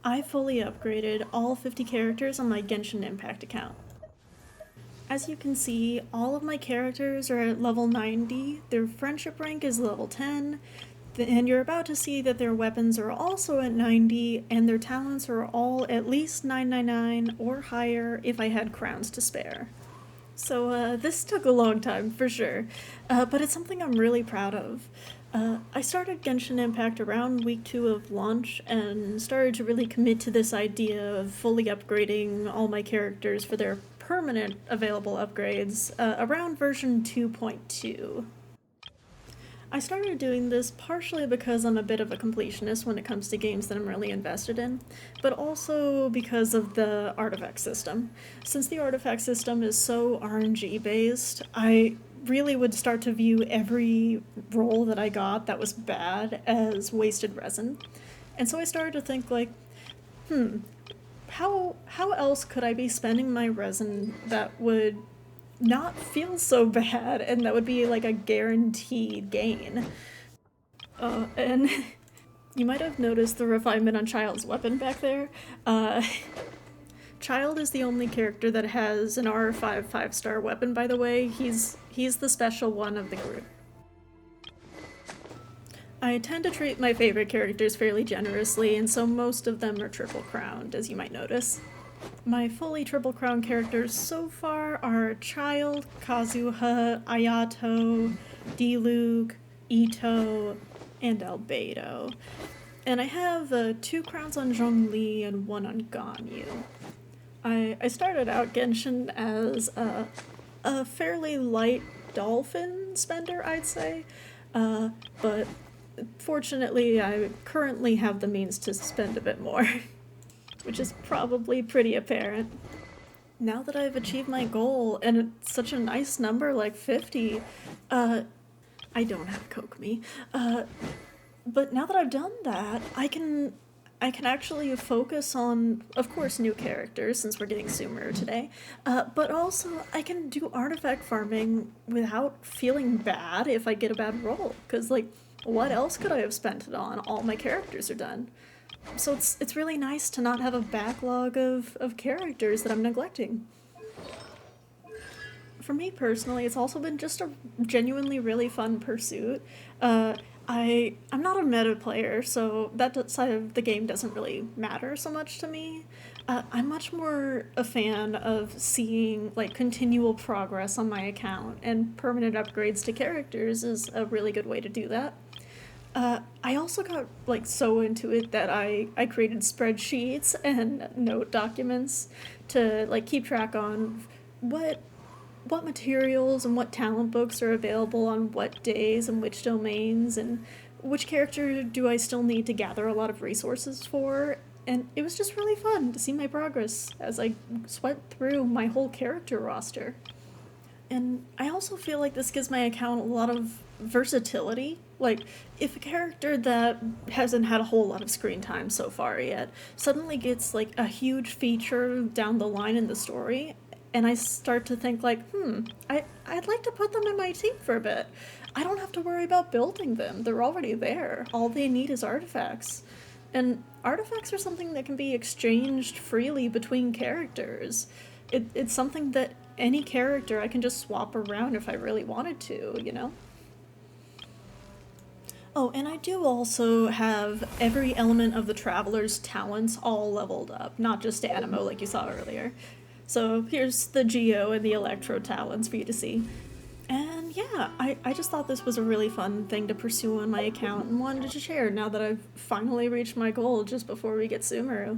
I fully upgraded all 50 characters on my Genshin Impact account. As you can see, all of my characters are at level 90, their friendship rank is level 10, and you're about to see that their weapons are also at 90, and their talents are all at least 999 or higher if I had crowns to spare. So this took a long time, for sure, but it's something I'm really proud of. I started Genshin Impact around week 2 of launch and started to really commit to this idea of fully upgrading all my characters for their permanent available upgrades around version 2.2. I started doing this partially because I'm a bit of a completionist when it comes to games that I'm really invested in, but also because of the artifact system. Since the artifact system is so RNG based, I really would start to view every roll that I got that was bad as wasted resin. And so I started to think like, how else could I be spending my resin that would not feel so bad and that would be like a guaranteed gain? And you might have noticed the refinement on Child's weapon back there. Child is the only character that has an R5 5-star weapon, by the way. He's the special one of the group. I tend to treat my favorite characters fairly generously, and so most of them are triple crowned, as you might notice. My fully triple crown characters so far are Child, Kazuha, Ayato, Diluc, Ito, and Albedo. And I have 2 crowns on Zhongli and 1 on Ganyu. I started out Genshin as a fairly light dolphin spender, I'd say, but fortunately I currently have the means to spend a bit more, which is probably pretty apparent. Now that I've achieved my goal, and it's such a nice number like 50, I don't have Kokomi, but now that I've done that, I can actually focus on, of course, new characters, since we're getting Sumeru today, but also I can do artifact farming without feeling bad if I get a bad roll, because, like, what else could I have spent it on? All my characters are done. So it's really nice to not have a backlog of characters that I'm neglecting. For me personally, it's also been just a genuinely really fun pursuit. I'm not a meta player, so that side of the game doesn't really matter so much to me. I'm much more a fan of seeing like continual progress on my account, and permanent upgrades to characters is a really good way to do that. I also got like so into it that I created spreadsheets and note documents to like keep track on what materials and what talent books are available on what days and which domains, and which character do I still need to gather a lot of resources for. And it was just really fun to see my progress as I swept through my whole character roster. And I also feel like this gives my account a lot of versatility. Like, if a character that hasn't had a whole lot of screen time so far yet suddenly gets like a huge feature down the line in the story, and I start to think like, I'd like to put them in my team for a bit. I don't have to worry about building them. They're already there. All they need is artifacts. And artifacts are something that can be exchanged freely between characters. It's something that any character I can just swap around if I really wanted to, you know? Oh, and I do also have every element of the Traveler's talents all leveled up, not just Animo like you saw earlier. So here's the Geo and the Electro talents for you to see. And yeah, I just thought this was a really fun thing to pursue on my account and wanted to share now that I've finally reached my goal just before we get Sumeru.